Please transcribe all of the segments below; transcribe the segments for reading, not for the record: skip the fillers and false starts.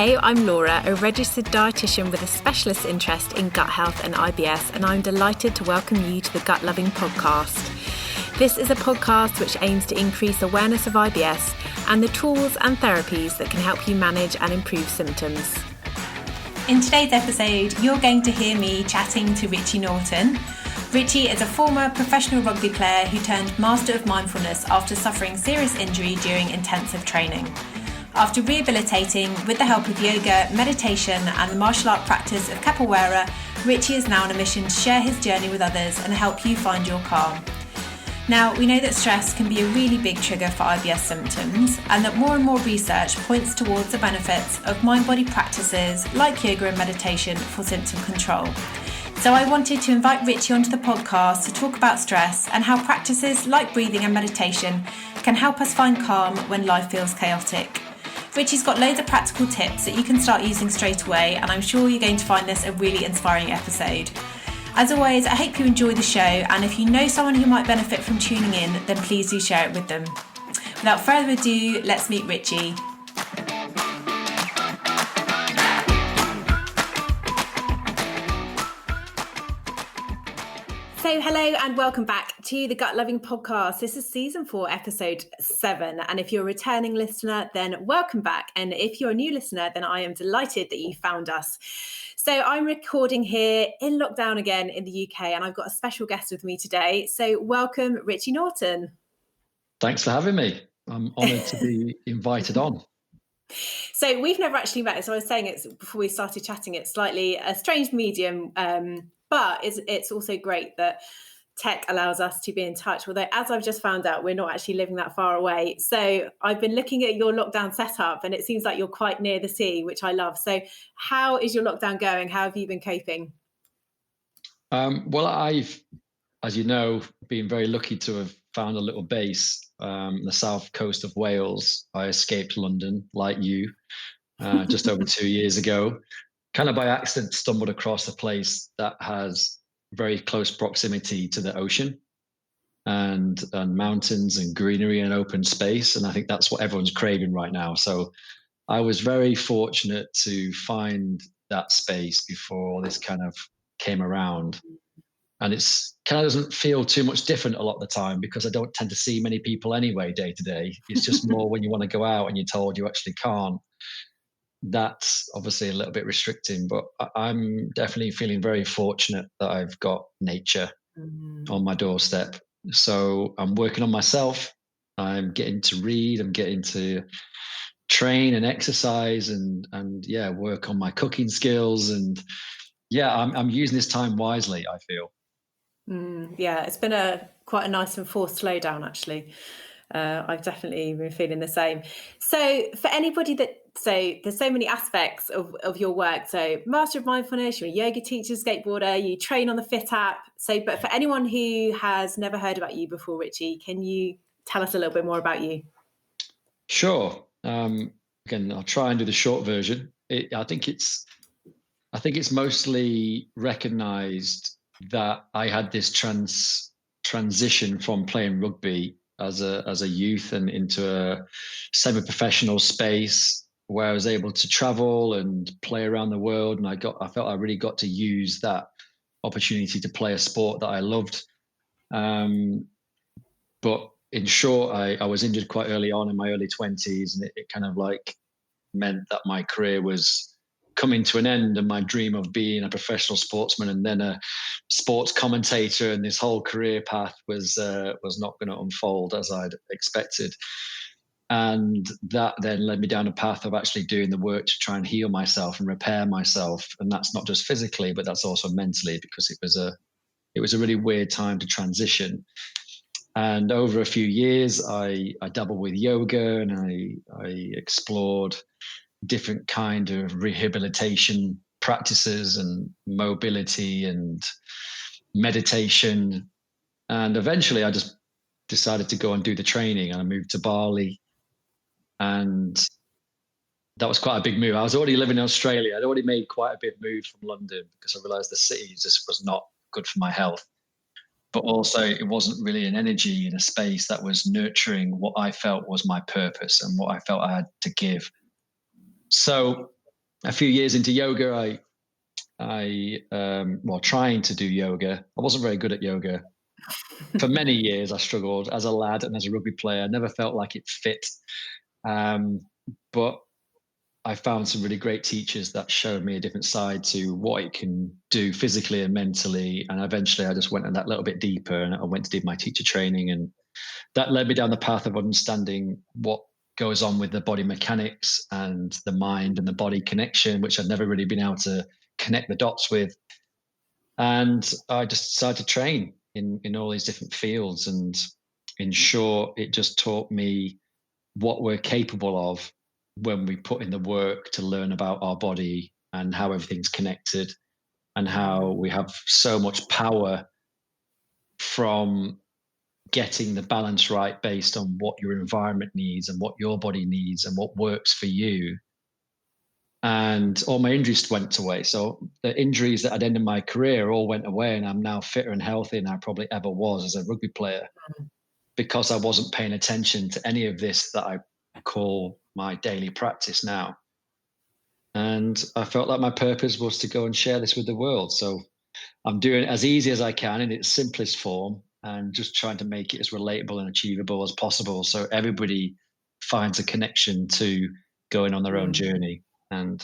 Hey, I'm Laura, a registered dietitian with a specialist interest in gut health and IBS, and I'm delighted to welcome you to the Gut Loving podcast. This is a podcast which aims to increase awareness of IBS and the tools and therapies that can help you manage and improve symptoms. In today's episode, you're going to hear me chatting to Richie Norton. Richie is a former professional rugby player who turned master of mindfulness after suffering serious injury during intensive training. After rehabilitating with the help of yoga, meditation and the martial art practice of capoeira, Richie is now on a mission to share his journey with others and help you find your calm. Now, we know that stress can be a really big trigger for IBS symptoms, and that more and more research points towards the benefits of mind-body practices like yoga and meditation for symptom control. So I wanted to invite Richie onto the podcast to talk about stress and how practices like breathing and meditation can help us find calm when life feels chaotic. Richie's got loads of practical tips that you can start using straight away, and I'm sure you're going to find this a really inspiring episode. As always, I hope you enjoy the show, and if you know someone who might benefit from tuning in, then please do share it with them. Without further ado, let's meet Richie. So hello and welcome back to the Gut Loving podcast. This is season 4, episode 7. And if you're a returning listener, then welcome back. And if you're a new listener, then I am delighted that you found us. So I'm recording here in lockdown again in the UK, and I've got a special guest with me today. So welcome, Richie Norton. Thanks for having me. I'm honoured to be invited on. So we've never actually met. So I was saying it's before we started chatting, it's slightly a strange medium, but it's also great that tech allows us to be in touch. Although, as I've just found out, we're not actually living that far away. So I've been looking at your lockdown setup, and it seems like you're quite near the sea, which I love. So how is your lockdown going? How have you been coping? Well, I've, as you know, been very lucky to have found a little base on the south coast of Wales. I escaped London, like you, just over 2 years ago. Kind of by accident stumbled across a place that has very close proximity to the ocean and mountains and greenery and open space. And I think that's what everyone's craving right now. So I was very fortunate to find that space before all this kind of came around. And it's kind of doesn't feel too much different a lot of the time because I don't tend to see many people anyway day to day. It's just more when you want to go out and you're told you actually can't. That's obviously a little bit restricting, but I'm definitely feeling very fortunate that I've got nature on my doorstep. So I'm working on myself. I'm getting to read. I'm getting to train and exercise and work on my cooking skills. And I'm using this time wisely, I feel. It's been quite a nice and forced slowdown, actually. I've definitely been feeling the same. So for anybody there's so many aspects of your work. So master of mindfulness, you're a yoga teacher, skateboarder, you train on the Fit app. So, but for anyone who has never heard about you before, Richie, can you tell us a little bit more about you? Sure. Again, I'll try and do the short version. I think it's mostly recognised that I had this transition from playing rugby as a youth and into a semi-professional space where I was able to travel and play around the world. And I felt I really got to use that opportunity to play a sport that I loved. But in short, I was injured quite early on in my early 20s, and it kind of like meant that my career was coming to an end, and my dream of being a professional sportsman and then a sports commentator and this whole career path was not going to unfold as I'd expected. And that then led me down a path of actually doing the work to try and heal myself and repair myself. And that's not just physically, but that's also mentally, because it was a really weird time to transition. And over a few years, I dabbled with yoga, and I explored different kind of rehabilitation practices and mobility and meditation. And eventually I just decided to go and do the training, and I moved to Bali. And that was quite a big move. I was already living in Australia. I'd already made quite a big move from London because I realized the city just was not good for my health. But also it wasn't really an energy in a space that was nurturing what I felt was my purpose and what I felt I had to give. So a few years into yoga, trying to do yoga. I wasn't very good at yoga. For many years, I struggled as a lad and as a rugby player. I never felt like it fit. But I found some really great teachers that showed me a different side to what it can do physically and mentally. And eventually I just went in that little bit deeper, and I went to do my teacher training. And that led me down the path of understanding what goes on with the body mechanics and the mind and the body connection, which I'd never really been able to connect the dots with. And I just decided to train in all these different fields. And in short, it just taught me what we're capable of when we put in the work to learn about our body and how everything's connected, and how we have so much power from getting the balance right based on what your environment needs and what your body needs and what works for you. And all my injuries went away. So the injuries that I'd ended my career all went away, and I'm now fitter and healthier than I probably ever was as a rugby player, because I wasn't paying attention to any of this that I call my daily practice now. And I felt like my purpose was to go and share this with the world. So I'm doing it as easy as I can in its simplest form, and just trying to make it as relatable and achievable as possible, so everybody finds a connection to going on their own journey. And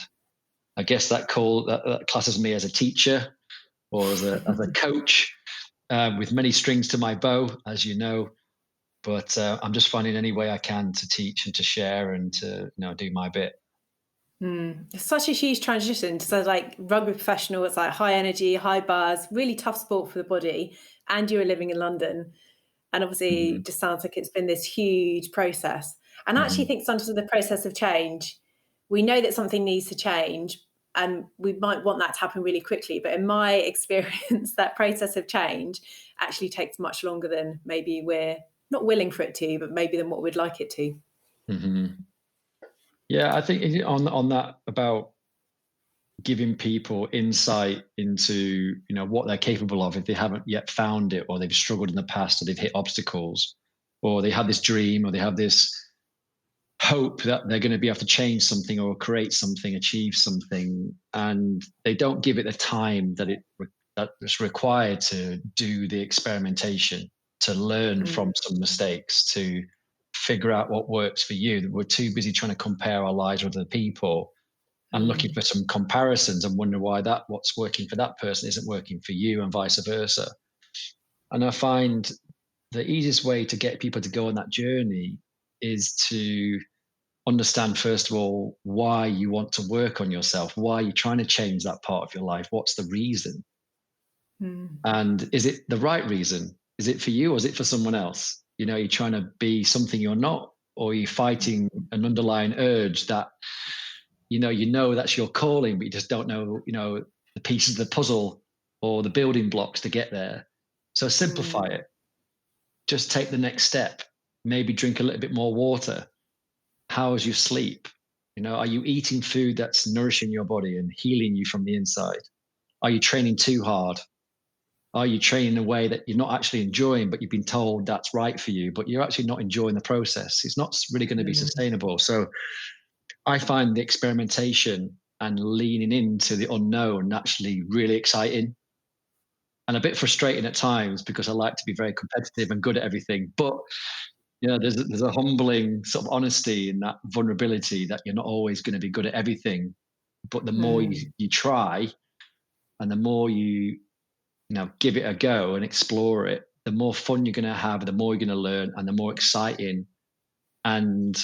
I guess that classes me as a teacher or as a coach, with many strings to my bow, as you know. But I'm just finding any way I can to teach and to share and to do my bit. It's such a huge transition. So like rugby professional, it's like high energy, high bars, really tough sport for the body, and you were living in London. And obviously it just sounds like it's been this huge process. And I actually think sometimes the process of change, we know that something needs to change and we might want that to happen really quickly. But in my experience, that process of change actually takes much longer than maybe we're not willing for it to, but maybe than what we'd like it to. Yeah, I think on that about giving people insight into what they're capable of if they haven't yet found it, or they've struggled in the past, or they've hit obstacles, or they have this dream, or they have this hope that they're going to be able to change something or create something, achieve something, and they don't give it the time that it's required to do the experimentation, to learn from some mistakes, to figure out what works for you. We're too busy trying to compare our lives with other people and looking for some comparisons and wonder why what's working for that person isn't working for you, and vice versa. And I find the easiest way to get people to go on that journey is to understand, first of all, why you want to work on yourself, why you're trying to change that part of your life. What's the reason? And is it the right reason? Is it for you, or is it for someone else? You're trying to be something you're not, or you're fighting an underlying urge that that's your calling, but you just don't know the pieces of the puzzle or the building blocks to get there. So simplify it. Just take the next step. Maybe drink a little bit more water. How's your sleep? Are you eating food that's nourishing your body and healing you from the inside? Are you training too hard? Are you training in a way that you're not actually enjoying, but you've been told that's right for you, but you're actually not enjoying the process? It's not really going to be sustainable. So I find the experimentation and leaning into the unknown actually really exciting and a bit frustrating at times, because I like to be very competitive and good at everything. But there's a humbling sort of honesty in that vulnerability, that you're not always going to be good at everything. But the more you try, and the more you give it a go and explore it, the more fun you're going to have, the more you're going to learn, and the more exciting and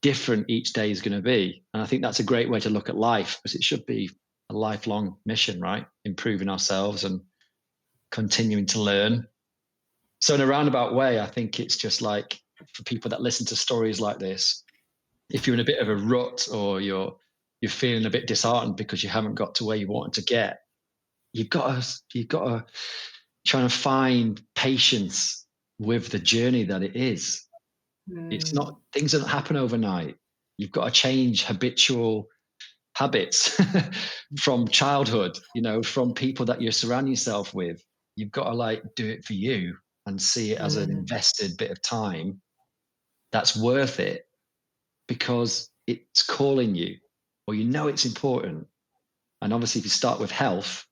different each day is going to be. And I think that's a great way to look at life, because it should be a lifelong mission, right? Improving ourselves and continuing to learn. So in a roundabout way, I think it's just like, for people that listen to stories like this, if you're in a bit of a rut, or you're feeling a bit disheartened because you haven't got to where you wanted to get, you've got to try and find patience with the journey that it is. It's not, things don't happen overnight. You've got to change habitual habits from childhood, from people that you surround yourself with. You've got to do it for you and see it as an invested bit of time that's worth it, because it's calling you. or you know it's important. And obviously, if you start with health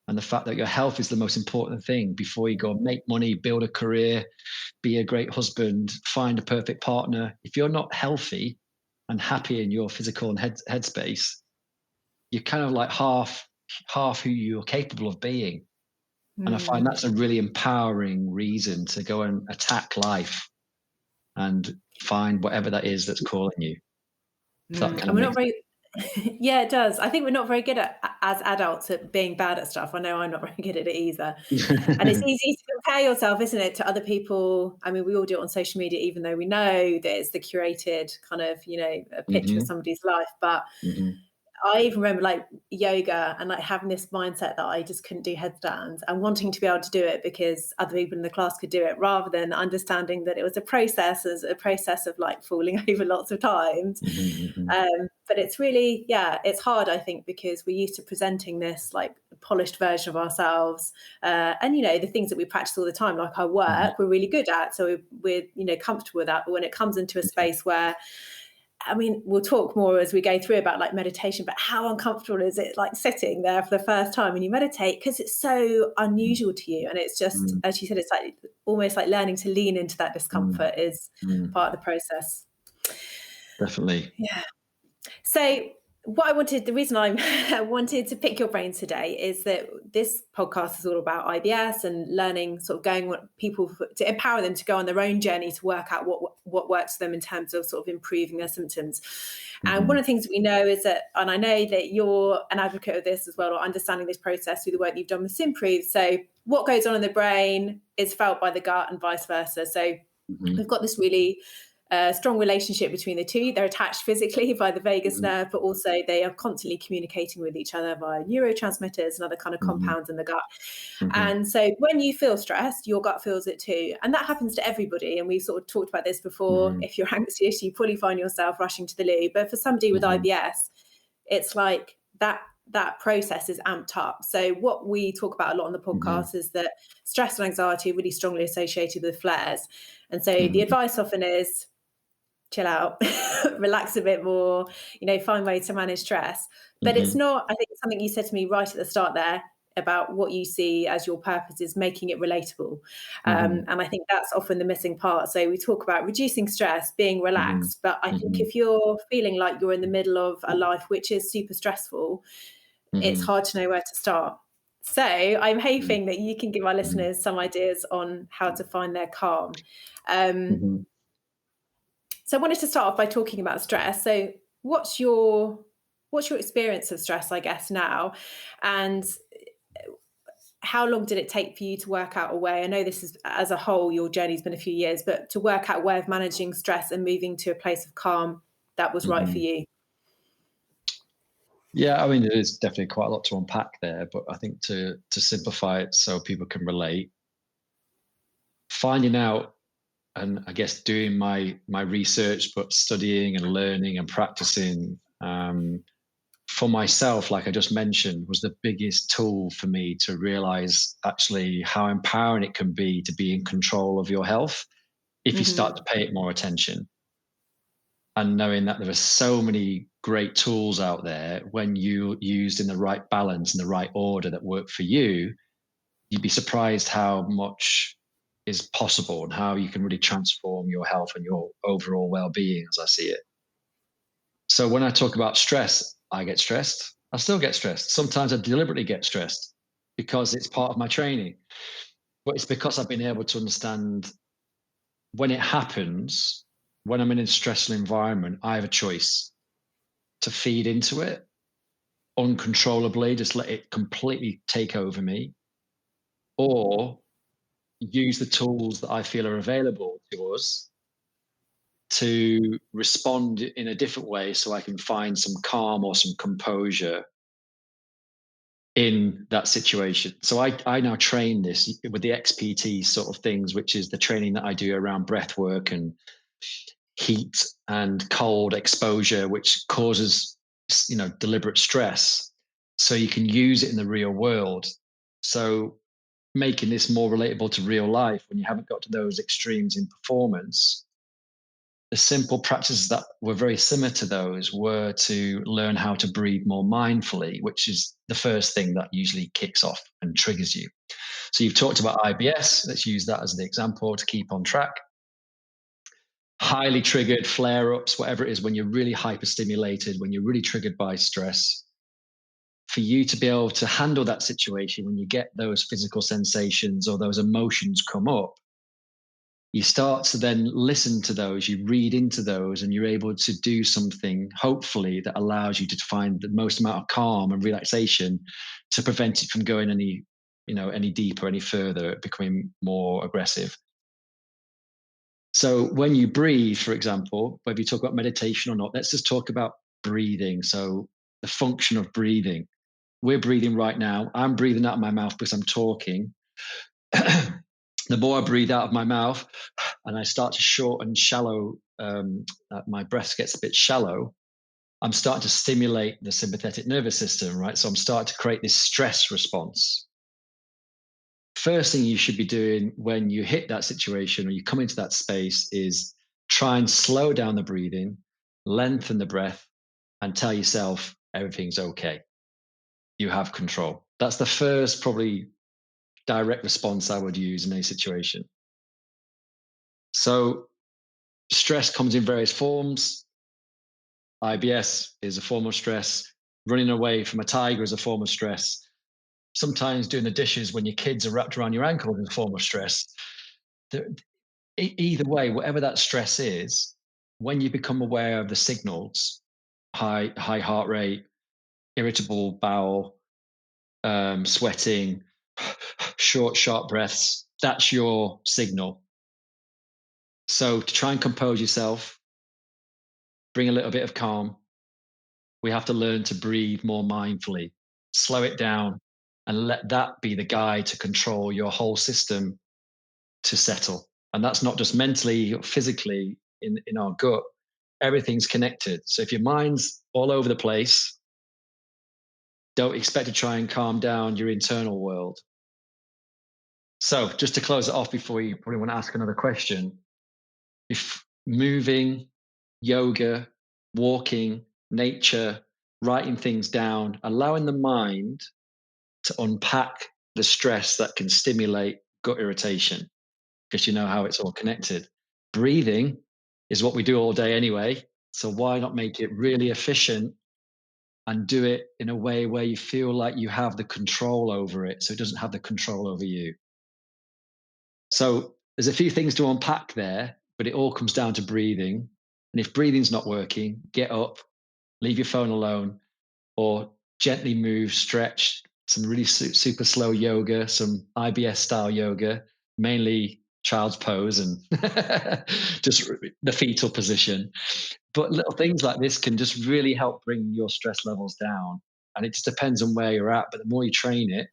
and the fact that your health is the most important thing before you go make money, build a career, be a great husband, find a perfect partner. If you're not healthy and happy in your physical and headspace, you're kind of like half who you're capable of being. And I find that's a really empowering reason to go and attack life and find whatever that is that's calling you. That kind And of we're makes not very yeah, it does. I think we're not very good at, as adults, at being bad at stuff. I know I'm not very good at it either. And it's easy to compare yourself, isn't it, to other people? I mean, we all do it on social media, even though we know that it's the curated kind of, a picture of somebody's life. But I even remember like yoga and like having this mindset that I just couldn't do headstands and wanting to be able to do it because other people in the class could do it, rather than understanding that it was a process of like falling over lots of times. But it's really, it's hard, I think, because we're used to presenting this like polished version of ourselves. And, the things that we practice all the time, like our work, we're really good at. So we're comfortable with that. But when it comes into a space where, I mean, we'll talk more as we go through about like meditation, but how uncomfortable is it like sitting there for the first time when you meditate, because it's so unusual to you. And it's just, as you said, it's like almost like learning to lean into that discomfort is part of the process. Definitely. Yeah. So the reason I wanted to pick your brains today is that this podcast is all about IBS and learning, sort of to empower them to go on their own journey to work out what works for them in terms of sort of improving their symptoms. And one of the things that we know is that, and I know that you're an advocate of this as well, or understanding this process through the work that you've done with Simprove. So what goes on in the brain is felt by the gut and vice versa. So we've got this really strong relationship between the two. They're attached physically by the vagus nerve, but also they are constantly communicating with each other via neurotransmitters and other kind of compounds in the gut. And so when you feel stressed, your gut feels it too. And that happens to everybody. And we've sort of talked about this before. If you're anxious, you probably find yourself rushing to the loo. But for somebody with IBS, it's like that process is amped up. So what we talk about a lot on the podcast is that stress and anxiety are really strongly associated with flares. And so the advice often is, chill out, relax a bit more, find ways to manage stress. But it's not, I think something you said to me right at the start there about what you see as your purpose is making it relatable. And I think that's often the missing part. So we talk about reducing stress, being relaxed, but I think if you're feeling like you're in the middle of a life which is super stressful, it's hard to know where to start. So I'm hoping that you can give our listeners some ideas on how to find their calm. So I wanted to start off by talking about stress. So what's your experience of stress, I guess, now? And how long did it take for you to work out a way? I know this is, as a whole, your journey's been a few years, but to work out a way of managing stress and moving to a place of calm that was right for you. Yeah, I mean, there's definitely quite a lot to unpack there, but I think to simplify it so people can relate, finding out, and I guess doing my research, but studying and learning and practicing for myself, like I just mentioned, was the biggest tool for me to realize actually how empowering it can be to be in control of your health if you start to pay it more attention. And knowing that there are so many great tools out there, when you used in the right balance and the right order that work for you, you'd be surprised how much is possible and how you can really transform your health and your overall well-being, as I see it. So when I talk about stress, I get stressed. I still get stressed. Sometimes I deliberately get stressed because it's part of my training. But it's because I've been able to understand when it happens, when I'm in a stressful environment, I have a choice to feed into it uncontrollably, just let it completely take over me, or use the tools that I feel are available to us to respond in a different way so I can find some calm or some composure in that situation. So I now train this with the XPT sort of things, which is the training that I do around breath work and heat and cold exposure, which causes, deliberate stress. So you can use it in the real world. So making this more relatable to real life when you haven't got to those extremes in performance, the simple practices that were very similar to those were to learn how to breathe more mindfully, which is the first thing that usually kicks off and triggers you. So you've talked about IBS. Let's use that as the example to keep on track. Highly triggered flare-ups, whatever it is, when you're really hyperstimulated, when you're really triggered by stress, for you to be able to handle that situation when you get those physical sensations or those emotions come up, you start to then listen to those, you read into those, and you're able to do something, hopefully, that allows you to find the most amount of calm and relaxation to prevent it from going any deeper, any further, becoming more aggressive. So when you breathe, for example, whether you talk about meditation or not, let's just talk about breathing. So the function of breathing. We're breathing right now. I'm breathing out of my mouth because I'm talking. The more I breathe out of my mouth and I start to short and shallow, my breath gets a bit shallow, I'm starting to stimulate the sympathetic nervous system, right? So I'm starting to create this stress response. First thing you should be doing when you hit that situation or you come into that space is try and slow down the breathing, lengthen the breath, and tell yourself everything's okay. You have control. That's the first probably direct response I would use in a situation. So stress comes in various forms. IBS is a form of stress. Running away from a tiger is a form of stress. Sometimes doing the dishes when your kids are wrapped around your ankle is a form of stress. Either way, whatever that stress is, when you become aware of the signals, high heart rate, irritable bowel, sweating, short, sharp breaths, that's your signal. So to try and compose yourself, bring a little bit of calm, we have to learn to breathe more mindfully, slow it down, and let that be the guide to control your whole system to settle. And that's not just mentally or physically in our gut. Everything's connected. So if your mind's all over the place, don't expect to try and calm down your internal world. So just to close it off before you probably want to ask another question, if moving, yoga, walking, nature, writing things down, allowing the mind to unpack the stress that can stimulate gut irritation, because you know how it's all connected. Breathing is what we do all day anyway. So why not make it really efficient and do it in a way where you feel like you have the control over it, so it doesn't have the control over you. So there's a few things to unpack there, but it all comes down to breathing. And if breathing's not working, get up, leave your phone alone, or gently move, stretch, some really super slow yoga, some IBS style yoga, mainly child's pose and just the fetal position. But little things like this can just really help bring your stress levels down. And it just depends on where you're at. But the more you train it,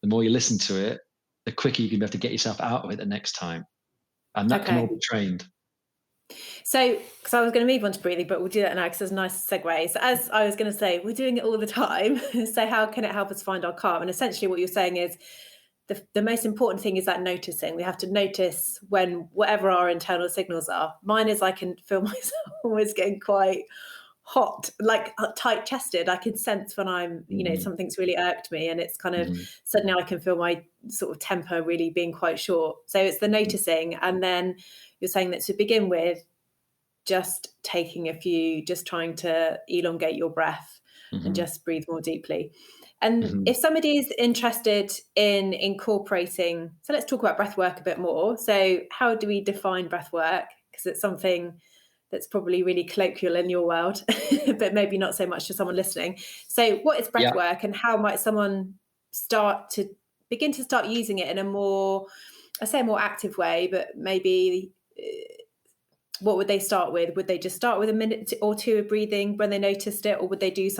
the more you listen to it, the quicker you can be able to get yourself out of it the next time. And that can all be trained. So, because I was going to move on to breathing, but we'll do that now because it's a nice segue. So as I was going to say, we're doing it all the time. So how can it help us find our calm? And essentially what you're saying is the most important thing is that noticing. We have to notice when whatever our internal signals are. Mine is I can feel myself always getting quite hot, like tight chested. I can sense when I'm, something's really irked me, and it's kind of suddenly I can feel my sort of temper really being quite short. So it's the noticing. And then you're saying that to begin with, just taking just trying to elongate your breath and just breathe more deeply. And if somebody is interested in incorporating, so let's talk about breath work a bit more. So how do we define breath work? Because it's something that's probably really colloquial in your world, but maybe not so much to someone listening. So what is breath work, and how might someone begin to start using it in a more active way, but maybe what would they start with? Would they just start with a minute or two of breathing when they noticed it, or would they do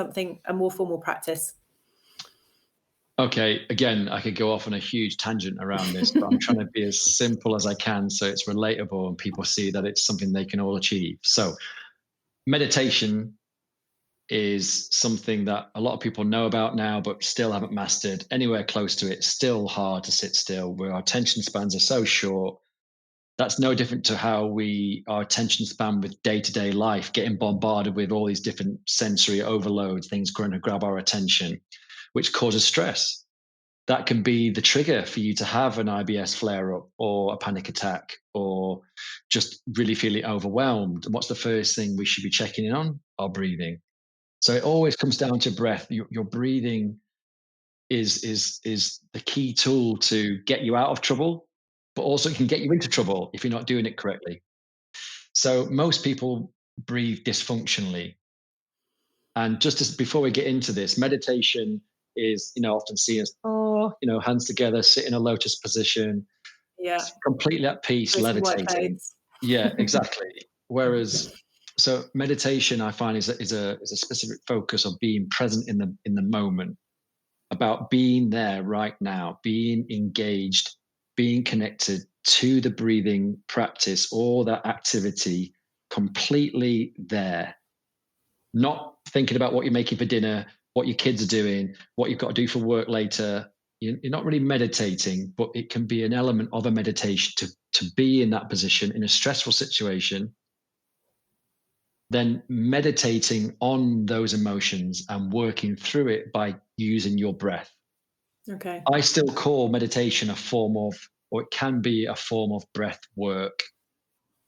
a more formal practice? Okay, again, I could go off on a huge tangent around this, but I'm trying to be as simple as I can so it's relatable and people see that it's something they can all achieve. So meditation is something that a lot of people know about now, but still haven't mastered anywhere close to it. It's still hard to sit still, where our attention spans are so short That's no different to how our attention span with day-to-day life, getting bombarded with all these different sensory overloads, things going to grab our attention, which causes stress. That can be the trigger for you to have an IBS flare-up or a panic attack or just really feeling overwhelmed. And what's the first thing we should be checking in on? Our breathing. So it always comes down to breath. Your breathing is the key tool to get you out of trouble, but also it can get you into trouble if you're not doing it correctly. So most people breathe dysfunctionally. And before we get into this, meditation is, often seen as, hands together, sit in a lotus position, Yeah. completely at peace, levitating. Yeah, exactly. Whereas, so meditation, I find, is a specific focus on being present in the moment, about being there right now, being engaged, being connected to the breathing practice or that activity, completely there. Not thinking about what you're making for dinner, what your kids are doing, what you've got to do for work later. You're not really meditating, but it can be an element of a meditation to be in that position in a stressful situation, then meditating on those emotions and working through it by using your breath. Okay. I still call meditation a form of, or it can be a form of breath work.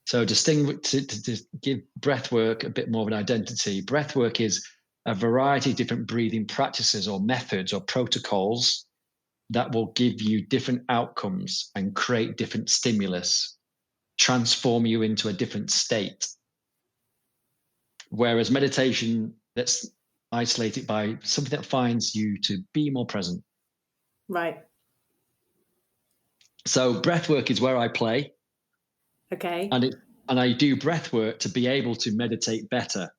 So to give breath work a bit more of an identity, breath work is a variety of different breathing practices or methods or protocols that will give you different outcomes and create different stimulus, transform you into a different state. Whereas meditation, that's isolated by something that finds you to be more present. Right. So breath work is where I play. Okay. And I do breath work to be able to meditate better.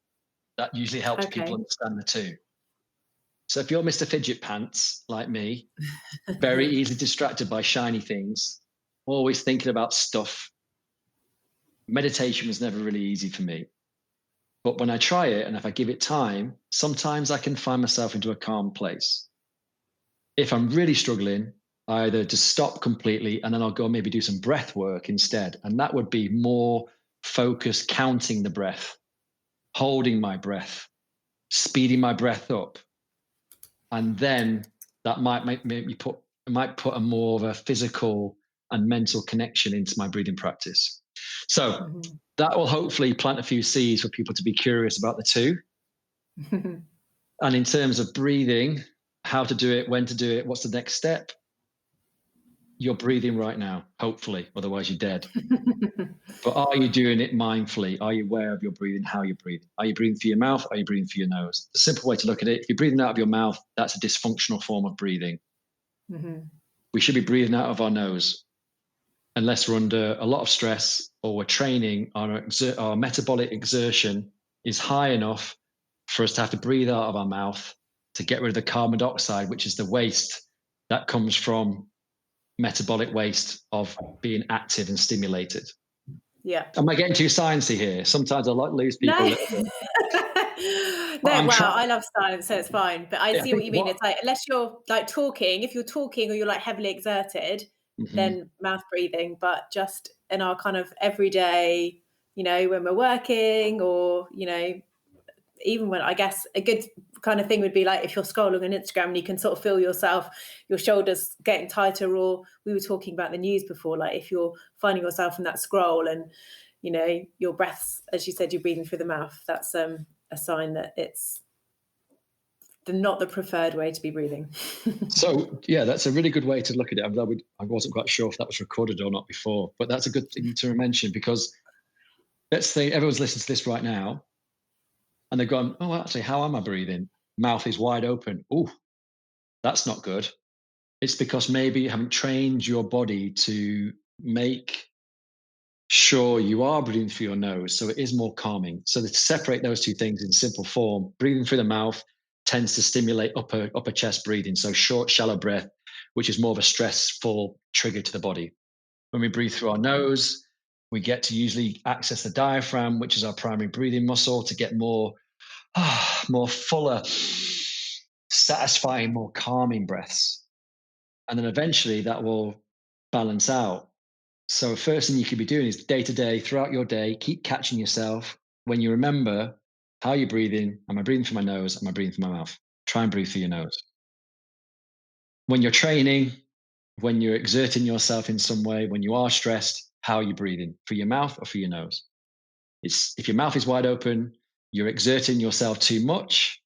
That usually helps people understand the two. So if you're Mr. Fidget Pants like me, very easily distracted by shiny things, always thinking about stuff, meditation was never really easy for me. But when I try it, and if I give it time, sometimes I can find myself into a calm place. If I'm really struggling, I either just stop completely and then I'll go maybe do some breath work instead. And that would be more focused, counting the breath, holding my breath, speeding my breath up. And then that might put a more of a physical and mental connection into my breathing practice. So that will hopefully plant a few seeds for people to be curious about the two. And in terms of breathing, how to do it, when to do it, what's the next step? You're breathing right now, hopefully, otherwise you're dead. But are you doing it mindfully? Are you aware of your breathing, how you're breathing? Are you breathing through your mouth? Are you breathing through your nose? The simple way to look at it, if you're breathing out of your mouth, that's a dysfunctional form of breathing. We should be breathing out of our nose. Unless we're under a lot of stress or we're training, our metabolic exertion is high enough for us to have to breathe out of our mouth to get rid of the carbon dioxide, which is the waste that comes from metabolic waste of being active and stimulated. Yeah. Am I getting too sciencey here? Sometimes I like to lose people. No, I love science, so it's fine. But I see what you mean. It's like, unless you're like talking, if you're talking or you're like heavily exerted, then mouth breathing. But just in our kind of everyday, when we're working or, even when, I guess a good kind of thing would be like if you're scrolling on Instagram and you can sort of feel yourself, your shoulders getting tighter, or we were talking about the news before, like if you're finding yourself in that scroll and, your breaths, as you said, you're breathing through the mouth, that's a sign that it's not the preferred way to be breathing. So, yeah, that's a really good way to look at it. I wasn't quite sure if that was recorded or not before, but that's a good thing to mention, because let's say everyone's listening to this right now and they're going, oh, actually, how am I breathing? Mouth is wide open. Oh, that's not good. It's because maybe you haven't trained your body to make sure you are breathing through your nose, so it is more calming. So to separate those two things in simple form, breathing through the mouth tends to stimulate upper chest breathing, so short, shallow breath, which is more of a stressful trigger to the body. When we breathe through our nose, we get to usually access the diaphragm, which is our primary breathing muscle, to get more fuller, satisfying, more calming breaths. And then eventually that will balance out. So first thing you could be doing is day to day, throughout your day, keep catching yourself. When you remember how you're breathing, am I breathing through my nose? Am I breathing through my mouth? Try and breathe through your nose. When you're training, when you're exerting yourself in some way, when you are stressed, how are you breathing? Through your mouth or through your nose? If your mouth is wide open, you're exerting yourself too much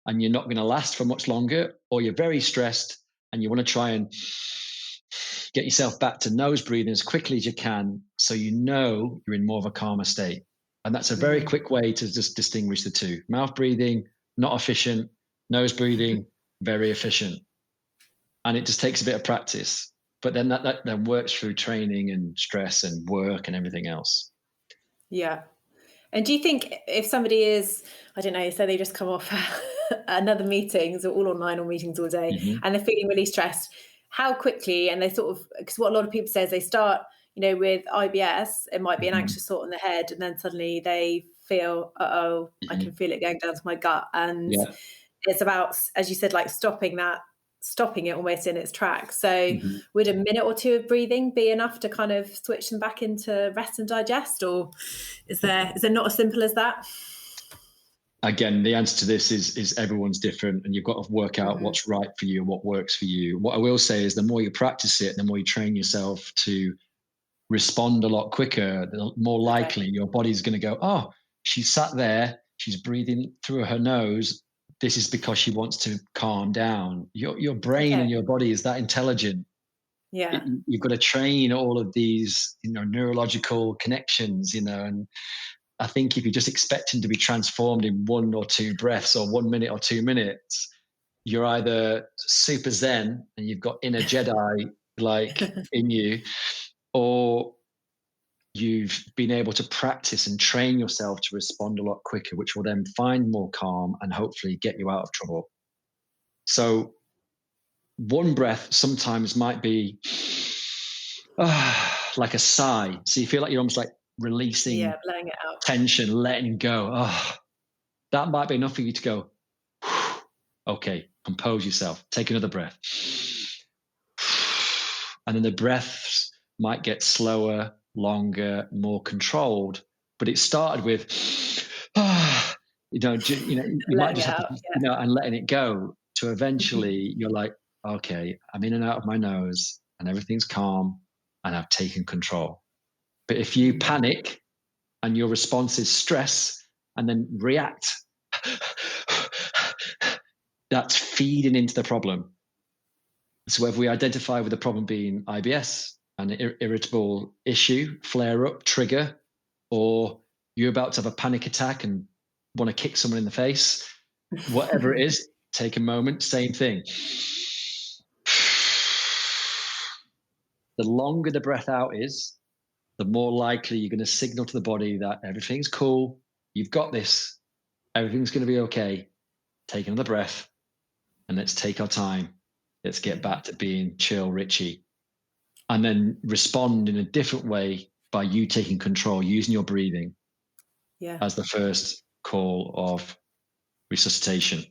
and you're not going to last for much longer, or you're very stressed and you want to try and get yourself back to nose breathing as quickly as you can, so you know you're in more of a calmer state. And that's a very quick way to just distinguish the two. Mouth breathing, not efficient. Nose breathing, very efficient. And it just takes a bit of practice. But then that then works through training and stress and work and everything else. Yeah. And do you think if somebody is, I don't know, so they just come off another meeting, so all online or meetings all day, and they're feeling really stressed, how quickly, and they sort of, because what a lot of people say is they start, with IBS, it might be an anxious thought in the head, and then suddenly they feel, I can feel it going down to my gut. And it's about, as you said, like stopping it almost in its tracks. So would a minute or two of breathing be enough to kind of switch them back into rest and digest, or is there not as simple as that? Again, the answer to this is everyone's different, and you've got to work out what's right for you, what works for you. What I will say is the more you practice it, the more you train yourself to respond a lot quicker, the more likely your body's going to go, oh, she sat there, she's breathing through her nose. This is because she wants to calm down. Your brain and your body is that intelligent. Yeah. You've got to train all of these, neurological connections, and I think if you're just expecting to be transformed in 1 or 2 breaths or 1 minute or 2 minutes, you're either super zen and you've got inner Jedi like in you, or you've been able to practice and train yourself to respond a lot quicker, which will then find more calm and hopefully get you out of trouble. So one breath sometimes might be like a sigh. So you feel like you're almost like releasing blowing it out, tension, letting go. That might be enough for you to go, okay, compose yourself, take another breath. And then the breaths might get slower, longer, more controlled. But it started with, you might just have to, and letting it go, to eventually you're like, okay, I'm in and out of my nose and everything's calm and I've taken control. But if you panic and your response is stress and then react, that's feeding into the problem. So if we identify with the problem being IBS, an irritable issue, flare up, trigger, or you're about to have a panic attack and want to kick someone in the face, whatever it is, take a moment, same thing. The longer the breath out is, the more likely you're going to signal to the body that everything's cool, you've got this, everything's going to be okay. Take another breath and let's take our time. Let's get back to being chill, Richie. And then respond in a different way by you taking control, using your breathing as the first call of resuscitation.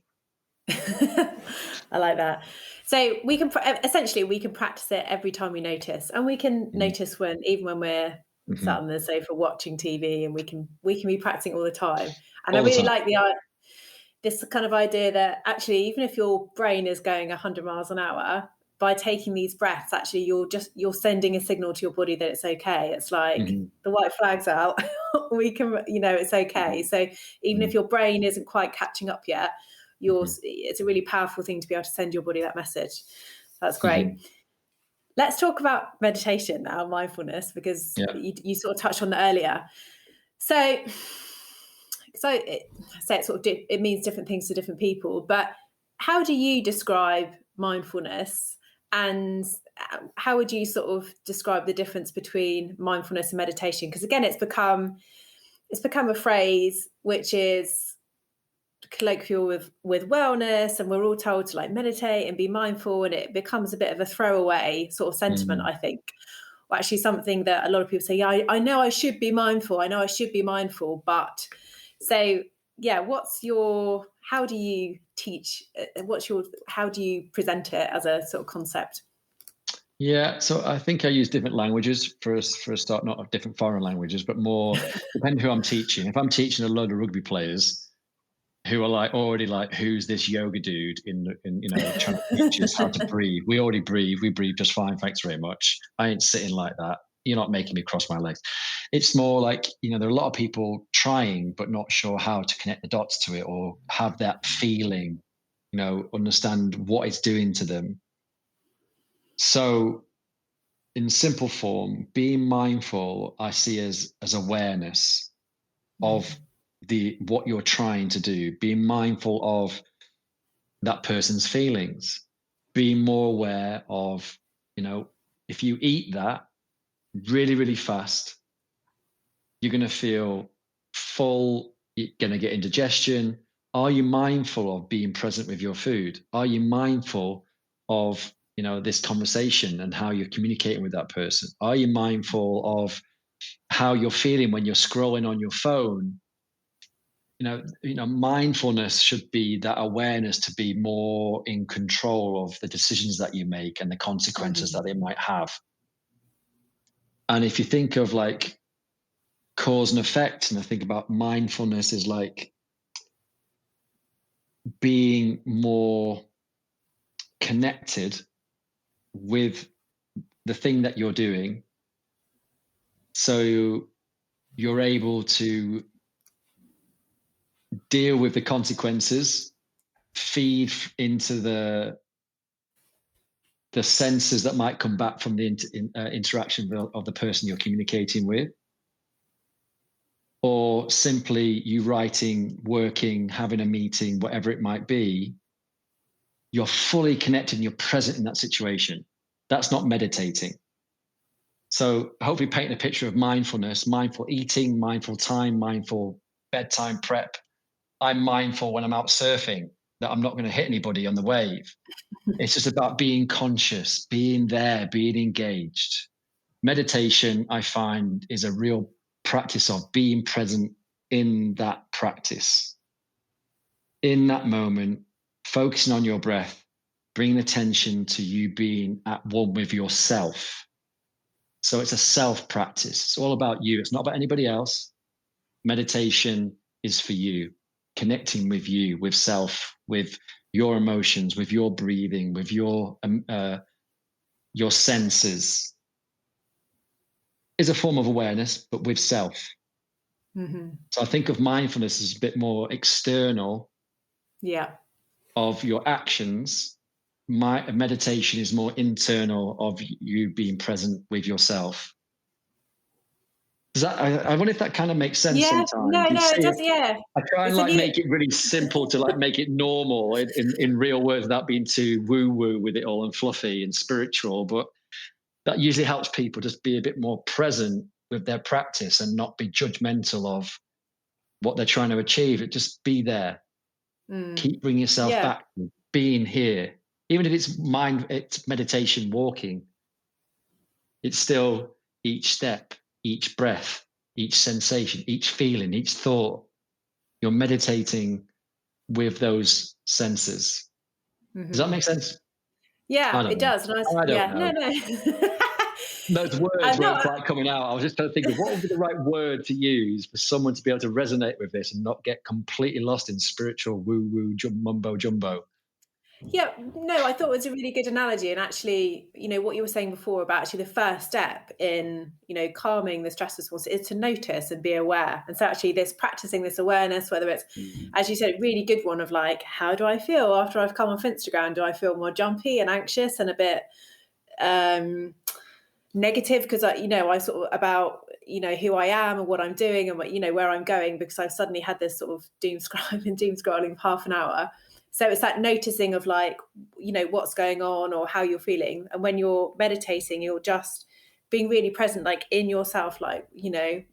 I like that. So we can practice it every time we notice, and we can notice even when we're sat on the sofa watching TV, and we can be practicing all the time. And I really like this kind of idea that actually, even if your brain is going 100 miles an hour, by taking these breaths, actually you're sending a signal to your body that it's okay. It's like the white flag's out. We can, it's okay. So even if your brain isn't quite catching up yet, it's a really powerful thing to be able to send your body that message. That's great. Let's talk about meditation now, mindfulness, because you sort of touched on that earlier. So it means different things to different people, but how do you describe mindfulness, and how would you sort of describe the difference between mindfulness and meditation? Because again, it's become a phrase which is colloquial with wellness, and we're all told to like meditate and be mindful, and it becomes a bit of a throwaway sort of sentiment, I think. Or actually something that a lot of people say, I know I should be mindful, but so how do you teach, how do you present it as a sort of concept? Yeah, so I think I use different languages for a start, not different foreign languages, but more depending who I'm teaching. If I'm teaching a load of rugby players who are like already like, who's this yoga dude trying to teach us how to breathe? We already breathe. We breathe just fine. Thanks very much. I ain't sitting like that. You're not making me cross my legs. It's more like, there are a lot of people trying, but not sure how to connect the dots to it or have that feeling, understand what it's doing to them. So in simple form, being mindful, I see as awareness of what you're trying to do, being mindful of that person's feelings, being more aware of, if you eat that really, really fast, you're going to feel full, you're going to get indigestion. Are you mindful of being present with your food? Are you mindful of this conversation and how you're communicating with that person? Are you mindful of how you're feeling when you're scrolling on your phone? Mindfulness should be that awareness to be more in control of the decisions that you make and the consequences that it might have. And if you think of like cause and effect, and I think about mindfulness is like being more connected with the thing that you're doing, so you're able to deal with the consequences, feed into the senses that might come back from the interaction of the person you're communicating with, or simply you writing, working, having a meeting, whatever it might be. You're fully connected and you're present in that situation. That's not meditating. So hopefully painting a picture of mindfulness, mindful eating, mindful time, mindful bedtime prep. I'm mindful when I'm out surfing that I'm not going to hit anybody on the wave. It's just about being conscious, being there, being engaged. Meditation, I find, is a real practice of being present in that practice. In that moment, focusing on your breath, bringing attention to you being at one with yourself. So it's a self practice. It's all about you. It's not about anybody else. Meditation is for you, connecting with you, with self, with your emotions, with your breathing, with your senses. Is a form of awareness, but with self. So I think of mindfulness as a bit more external of your actions. My meditation is more internal of you being present with yourself. I wonder if that kind of makes sense sometimes. No, it does, yeah. I try and make it really simple to make it normal in real words without being too woo-woo with it all and fluffy and spiritual. But that usually helps people just be a bit more present with their practice and not be judgmental of what they're trying to achieve. It just be there. Keep bringing yourself back, being here. Even if it's meditation, walking, it's still each step, each breath, each sensation, each feeling, each thought. You're meditating with those senses. Does that make sense? Yeah, it does. I don't know. No. Those words weren't quite coming out. I was just trying to think of what would be the right word to use for someone to be able to resonate with this and not get completely lost in spiritual woo-woo mumbo jumbo. Yeah, no, I thought it was a really good analogy. And actually, what you were saying before about actually the first step in, calming the stress response is to notice and be aware. And so actually this practicing this awareness, whether it's, as you said, a really good one of like, how do I feel after I've come off Instagram? Do I feel more jumpy and anxious and a bit negative? Because I sort of about, who I am and what I'm doing and what, where I'm going, because I've suddenly had this sort of doom scrolling half an hour. So it's that noticing of like, what's going on or how you're feeling. And when you're meditating, you're just being really present, like in yourself, like,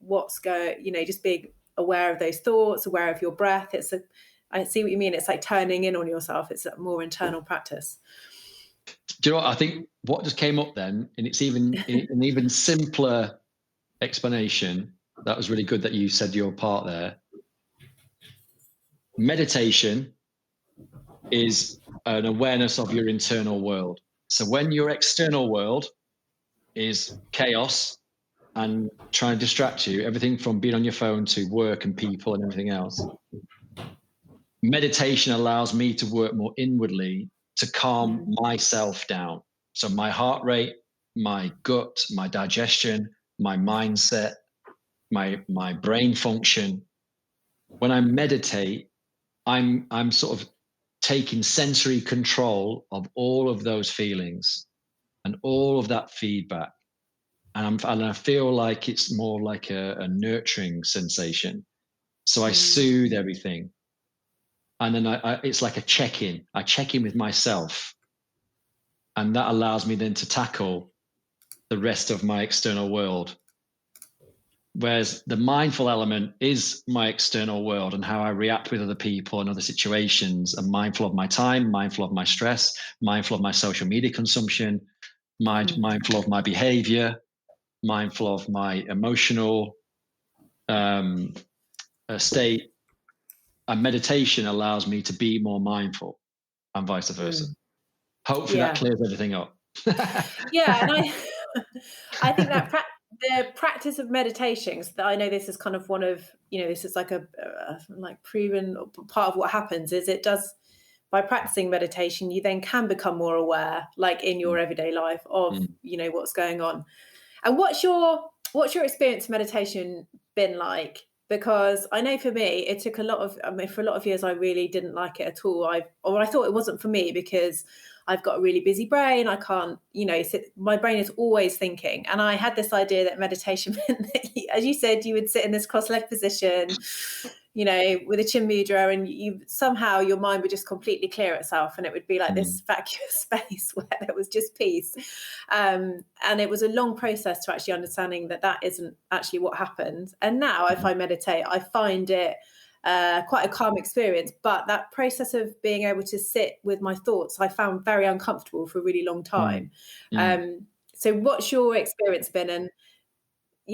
what's going, just being aware of those thoughts, aware of your breath. I see what you mean. It's like turning in on yourself. It's a more internal practice. Do you know what? I think what just came up then, and it's even an even simpler explanation. That was really good that you said your part there. Meditation is an awareness of your internal world. So when your external world is chaos and trying to distract you, everything from being on your phone to work and people and everything else. Meditation allows me to work more inwardly to calm myself down. So my heart rate, my gut, my digestion, my mindset, my brain function. When I meditate, I'm sort of taking sensory control of all of those feelings and all of that feedback. And I feel like it's more like a nurturing sensation. So I soothe everything. And then it's like a check-in. I check in with myself. And that allows me then to tackle the rest of my external world. Whereas the mindful element is my external world and how I react with other people and other situations. I'm mindful of my time, mindful of my stress, mindful of my social media consumption, mindful of my behavior, mindful of my emotional state. And meditation allows me to be more mindful and vice versa. Hopefully that clears everything up. Yeah, and I think that the practice of meditation, because I know this is kind of one of, this is like a like proven part of what happens is it does, by practicing meditation, you then can become more aware, like in your everyday life of, what's going on. And what's your experience of meditation been like? Because I know for me, it took for a lot of years, I really didn't like it at all. I thought it wasn't for me because I've got a really busy brain. I can't, my brain is always thinking. And I had this idea that meditation meant that, as you said, you would sit in this cross-legged position, with a chin mudra, and you somehow your mind would just completely clear itself, and it would be like this vacuous space where there was just peace. And it was a long process to actually understanding that isn't actually what happens. And now if I meditate, I find it quite a calm experience, but that process of being able to sit with my thoughts I found very uncomfortable for a really long time. So what's your experience been, and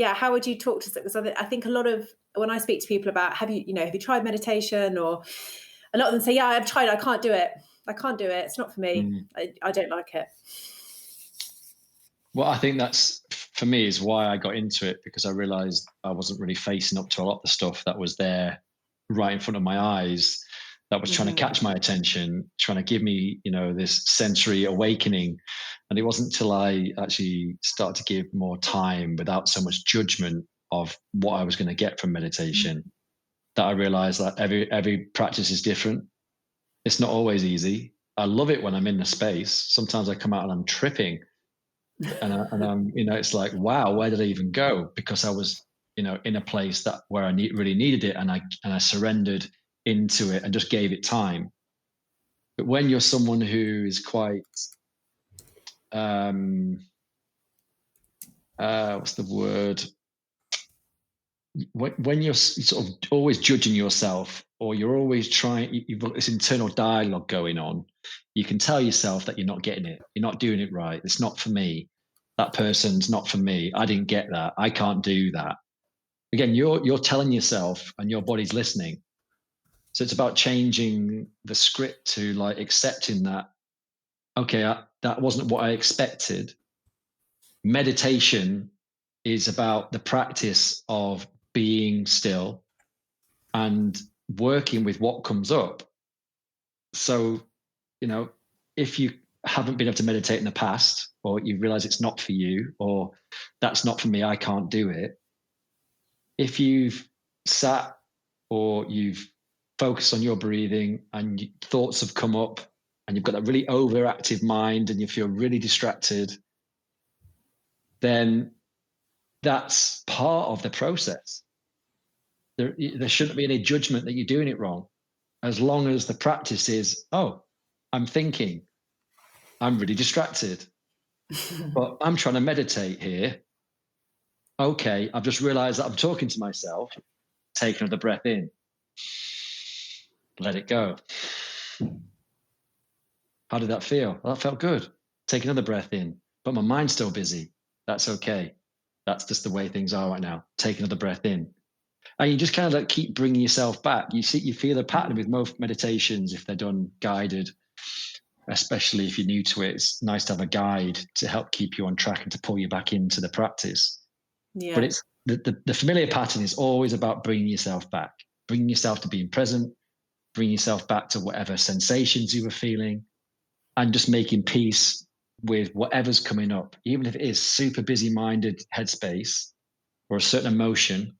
how would you talk to, because I think a lot of, when I speak to people about have you tried meditation, or a lot of them say, I've tried, I can't do it, it's not for me. I don't like it. Well, I think that's, for me, is why I got into it, because I realized I wasn't really facing up to a lot of the stuff that was there right in front of my eyes, that was trying to catch my attention, trying to give me, this sensory awakening. And it wasn't until I actually started to give more time without so much judgment of what I was going to get from meditation that I realized that every practice is different. It's not always easy. I love it when I'm in the space. Sometimes I come out and I'm tripping and I'm, it's like, wow, where did I even go? Because I was, in a place where I really needed it, and I surrendered into it and just gave it time. But when you're someone who is quite, what's the word? When you're sort of always judging yourself, or you're always you've got this internal dialogue going on, you can tell yourself that you're not getting it. You're not doing it right. It's not for me. That person's not for me. I didn't get that. I can't do that. Again, you're telling yourself, and your body's listening. So it's about changing the script to like accepting that, okay, that wasn't what I expected. Meditation is about the practice of being still and working with what comes up. So, if you haven't been able to meditate in the past, or you realize it's not for you, or that's not for me, I can't do it. If you've sat or you've focused on your breathing and thoughts have come up and you've got that really overactive mind and you feel really distracted, then that's part of the process. There shouldn't be any judgment that you're doing it wrong, as long as the practice is, I'm thinking, I'm really distracted, but I'm trying to meditate here. Okay, I've just realized that I'm talking to myself. Take another breath in. Let it go. How did that feel? Well, that felt good. Take another breath in, but my mind's still busy. That's okay. That's just the way things are right now. Take another breath in. And you just kind of like keep bringing yourself back. You feel a pattern with most meditations, if they're done guided, especially if you're new to it, it's nice to have a guide to help keep you on track and to pull you back into the practice. Yeah. But it's the familiar pattern is always about bringing yourself back, bringing yourself to being present, bring yourself back to whatever sensations you were feeling, and just making peace with whatever's coming up, even if it is super busy minded headspace or a certain emotion.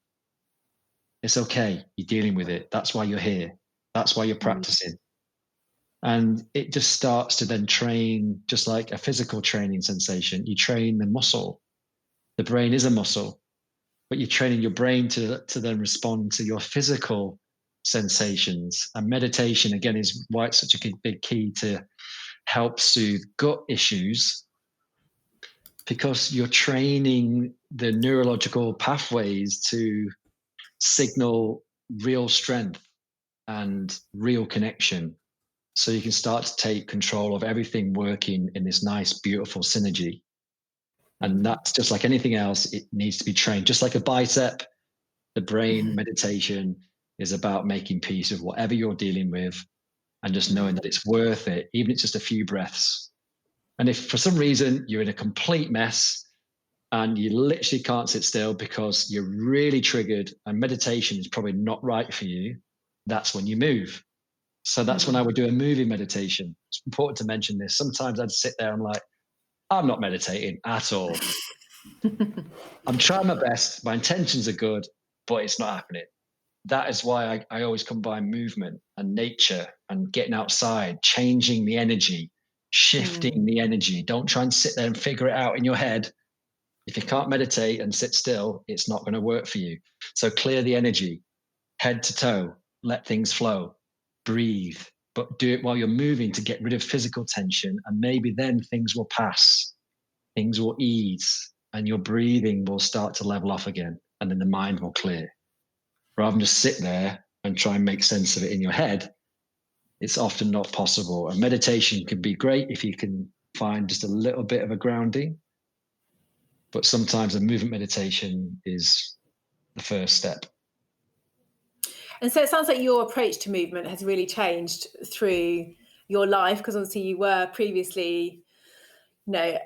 It's okay. You're dealing with it. That's why you're here. That's why you're practicing. And it just starts to then train, just like a physical training sensation. You train the muscle. The brain is a muscle, but you're training your brain to then respond to your physical sensations. And meditation, again, is why it's such a big key to help soothe gut issues, because you're training the neurological pathways to signal real strength and real connection. So you can start to take control of everything working in this nice, beautiful synergy. And that's just like anything else, it needs to be trained. Just like a bicep, the brain meditation is about making peace with whatever you're dealing with and just knowing that it's worth it, even if it's just a few breaths. And if for some reason you're in a complete mess and you literally can't sit still because you're really triggered and meditation is probably not right for you, that's when you move. So that's when I would do a moving meditation. It's important to mention this. Sometimes I'd sit there and I'm like, I'm not meditating at all. I'm trying my best. My intentions are good, but it's not happening. That is why I always combine movement and nature and getting outside, changing the energy, shifting the energy. Don't try and sit there and figure it out in your head. If you can't meditate and sit still, it's not going to work for you. So clear the energy, head to toe, let things flow. Breathe, but do it while you're moving to get rid of physical tension. And maybe then things will pass, things will ease, and your breathing will start to level off again. And then the mind will clear. Rather than just sit there and try and make sense of it in your head, it's often not possible. And meditation can be great if you can find just a little bit of a grounding. But sometimes a movement meditation is the first step. And so it sounds like your approach to movement has really changed through your life, because obviously you were previously,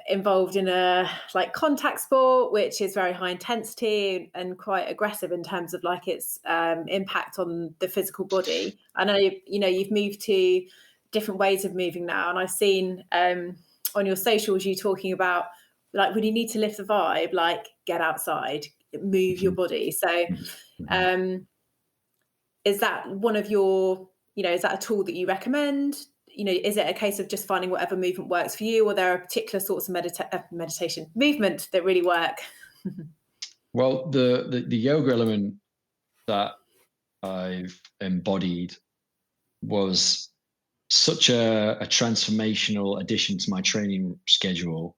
involved in a like contact sport, which is very high intensity and quite aggressive in terms of like its impact on the physical body. I know, you've moved to different ways of moving now, and I've seen on your socials you talking about like when you need to lift the vibe, like get outside, move your body. So is that one of your, is that a tool that you recommend? Is it a case of just finding whatever movement works for you, or there are particular sorts of meditation movement that really work? Well, the yoga element that I've embodied was such a transformational addition to my training schedule.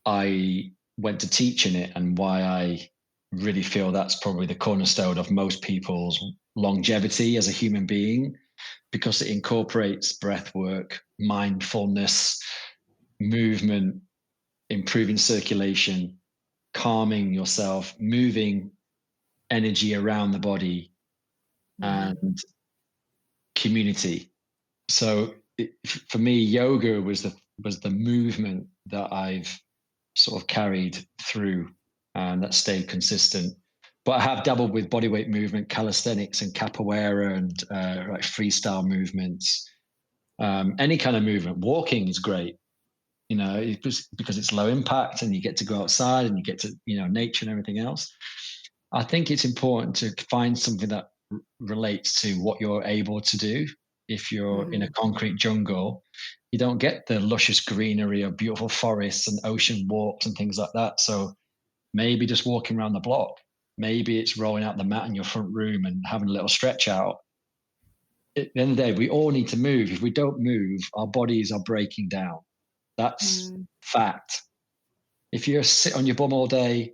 I went to teach in it, and why I really feel that's probably the cornerstone of most people's longevity as a human being, because it incorporates breath work, mindfulness, movement, improving circulation, calming yourself, moving energy around the body, and community. So for me, yoga was the movement that I've sort of carried through, and that stayed consistent. But I have dabbled with bodyweight movement, calisthenics, and capoeira, and like freestyle movements. Any kind of movement. Walking is great, because it's low impact, and you get to go outside, and you get to nature and everything else. I think it's important to find something that relates to what you're able to do. If you're in a concrete jungle, you don't get the luscious greenery of beautiful forests and ocean walks and things like that. So maybe just walking around the block. Maybe it's rolling out the mat in your front room and having a little stretch out. At the end of the day, we all need to move. If we don't move, our bodies are breaking down. That's fact. If you sit on your bum all day,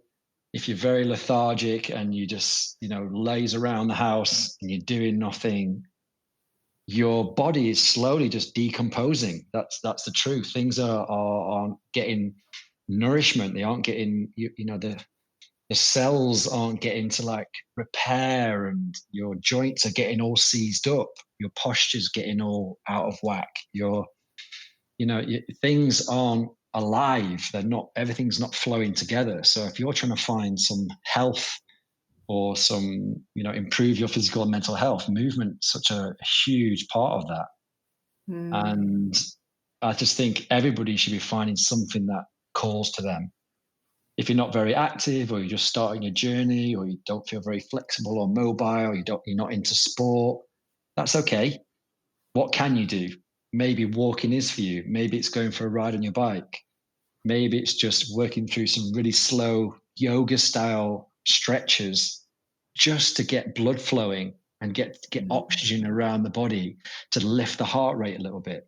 if you're very lethargic and you just, laze around the house and you're doing nothing, your body is slowly just decomposing. That's the truth. Things aren't getting nourishment. They aren't getting, the cells aren't getting to like repair, and your joints are getting all seized up, your posture's getting all out of whack, things aren't alive, everything's not flowing together. So if you're trying to find some health or some, improve your physical and mental health, movement's such a huge part of that. And I just think everybody should be finding something that calls to them. If you're not very active, or you're just starting your journey, or you don't feel very flexible or mobile, you're not into sport, that's okay. What can you do? Maybe walking is for you. Maybe it's going for a ride on your bike. Maybe it's just working through some really slow yoga style stretches just to get blood flowing and get oxygen around the body, to lift the heart rate a little bit.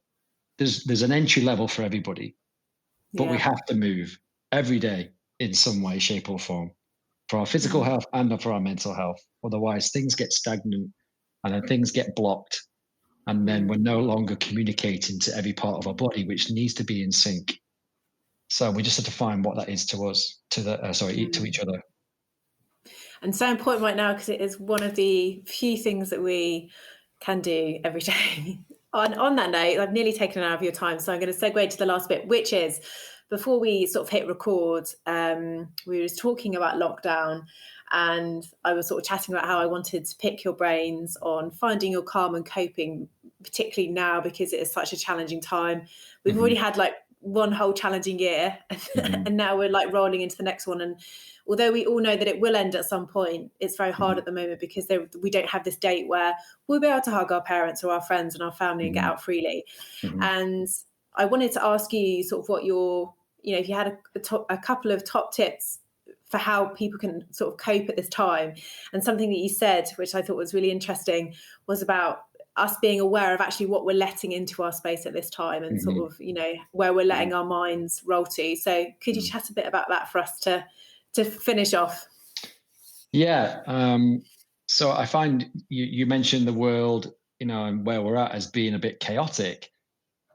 There's an entry level for everybody, but we have to move every day in some way, shape, or form, for our physical health and for our mental health. Otherwise, things get stagnant, and then things get blocked, and then we're no longer communicating to every part of our body, which needs to be in sync. So we just have to find what that is to us, to each other. And so important right now, because it is one of the few things that we can do every day. On that note, I've nearly taken an hour of your time, so I'm going to segue to the last bit, which is, before we sort of hit record, we were talking about lockdown, and I was sort of chatting about how I wanted to pick your brains on finding your calm and coping, particularly now because it is such a challenging time. We've already had like one whole challenging year, and now we're like rolling into the next one. And although we all know that it will end at some point, it's very hard at the moment because we don't have this date where we'll be able to hug our parents or our friends and our family and get out freely. And I wanted to ask you sort of what if you had a couple of top tips for how people can sort of cope at this time. And something that you said, which I thought was really interesting, was about us being aware of actually what we're letting into our space at this time, and sort of, where we're letting our minds roll to. So could you chat a bit about that for us to finish off? Yeah. So I find you mentioned the world, and where we're at as being a bit chaotic.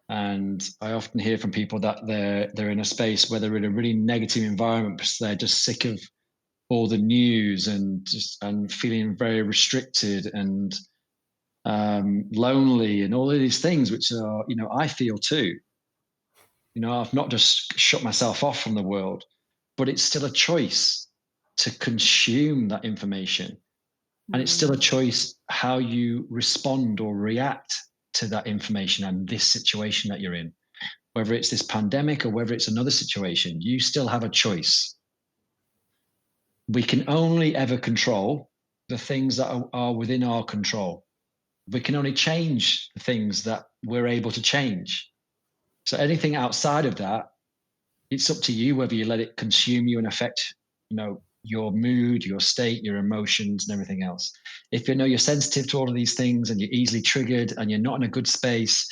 And I often hear from people that they're in a space where they're in a really negative environment because they're just sick of all the news and feeling very restricted and lonely and all of these things, which are, I feel too. I've not just shut myself off from the world, but it's still a choice to consume that information. And it's still a choice how you respond or react to that information and this situation that you're in. Whether it's this pandemic or whether it's another situation, you still have a choice. We can only ever control the things that are within our control. We can only change the things that we're able to change. So anything outside of that, it's up to you whether you let it consume you and affect, your mood, your state, your emotions, and everything else. If you're sensitive to all of these things and you're easily triggered and you're not in a good space,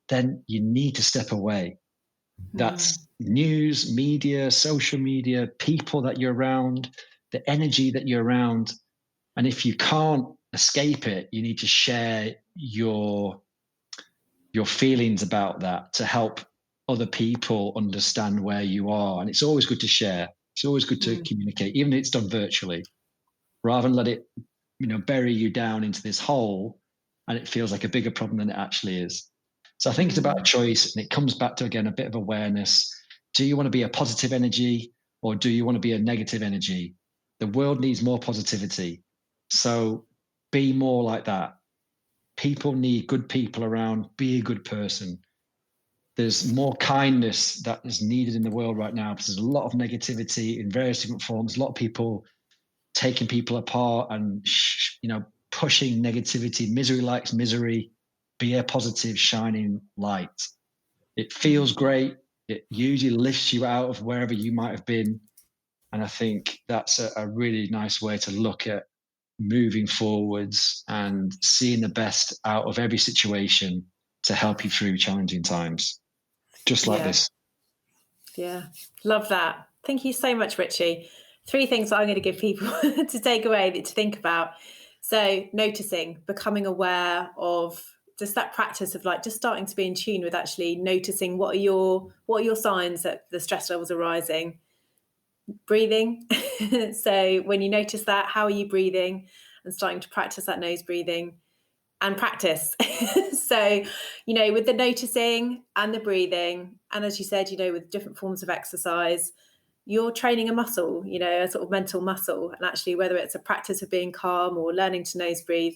then you need to step away. That's news, media, social media, people that you're around, the energy that you're around. And if you can't escape it, you need to share your feelings about that to help other people understand where you are. And it's always good to share. It's always good to communicate, even if it's done virtually, rather than let it, bury you down into this hole and it feels like a bigger problem than it actually is. So I think it's about a choice, and it comes back to, again, a bit of awareness. Do you want to be a positive energy, or do you want to be a negative energy? The world needs more positivity. So be more like that. People need good people around. Be a good person. There's more kindness that is needed in the world right now, because there's a lot of negativity in various different forms. A lot of people taking people apart and, pushing negativity. Misery likes misery. Be a positive, shining light. It feels great. It usually lifts you out of wherever you might have been. And I think that's a really nice way to look at moving forwards and seeing the best out of every situation to help you through challenging times. Just like this. Yeah, love that. Thank you so much, Richie. 3 things that I'm going to give people to take away, to think about. So noticing, becoming aware of just that practice of like just starting to be in tune with actually noticing what are your signs that the stress levels are rising. breathing. So when you notice that, how are you breathing, and starting to practice that nose breathing and practice. So, with the noticing and the breathing, and as you said, with different forms of exercise, you're training a muscle, a sort of mental muscle. And actually, whether it's a practice of being calm or learning to nose breathe,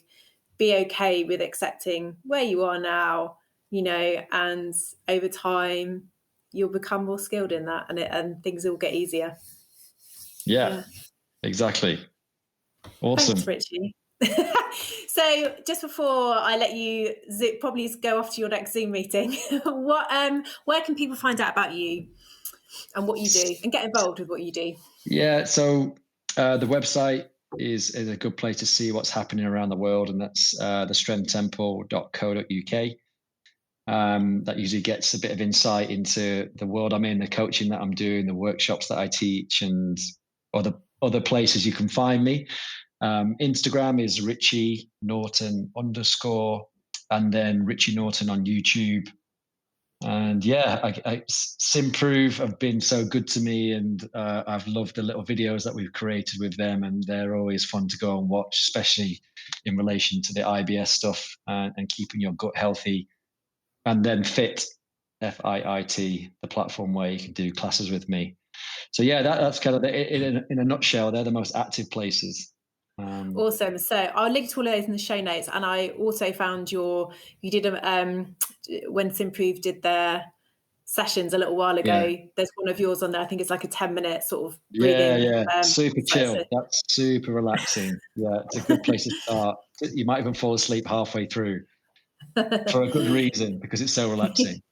be okay with accepting where you are now, and over time you'll become more skilled in that, and things will get easier. Yeah. Exactly. Awesome. Thanks, Richie. So just before I let you probably go off to your next Zoom meeting, where can people find out about you and what you do and get involved with what you do? Yeah, so the website is a good place to see what's happening around the world, and that's thestrengthtemple.co.uk. That usually gets a bit of insight into the world I'm in, the coaching that I'm doing, the workshops that I teach, and other places you can find me. Instagram is Richie Norton _, and then Richie Norton on YouTube. And Simprove have been so good to me, and I've loved the little videos that we've created with them, and they're always fun to go and watch, especially in relation to the IBS stuff and keeping your gut healthy. And then Fit, FIIT, the platform where you can do classes with me. So yeah, that's kind of in a nutshell, they're the most active places. Awesome. So I'll link to all of those in the show notes. And I also found you did when Simprove did their sessions a little while ago, there's one of yours on there. I think it's like a 10-minute sort of breathing. Super chill. That's super relaxing. Yeah, it's a good place to start. You might even fall asleep halfway through for a good reason, because it's so relaxing.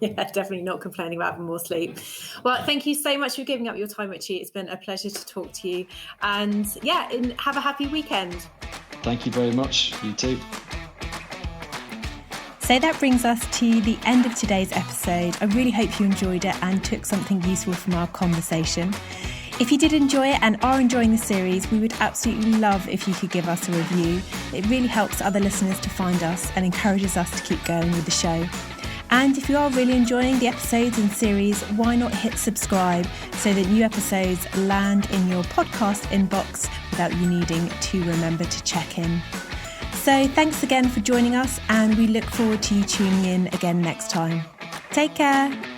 Yeah, definitely not complaining about having more sleep. Well, thank you so much for giving up your time, Richie. It's been a pleasure to talk to you. And have a happy weekend. Thank you very much. You too. So that brings us to the end of today's episode. I really hope you enjoyed it and took something useful from our conversation. If you did enjoy it and are enjoying the series, we would absolutely love if you could give us a review. It really helps other listeners to find us and encourages us to keep going with the show. And if you are really enjoying the episodes and series, why not hit subscribe so that new episodes land in your podcast inbox without you needing to remember to check in. So thanks again for joining us, and we look forward to you tuning in again next time. Take care.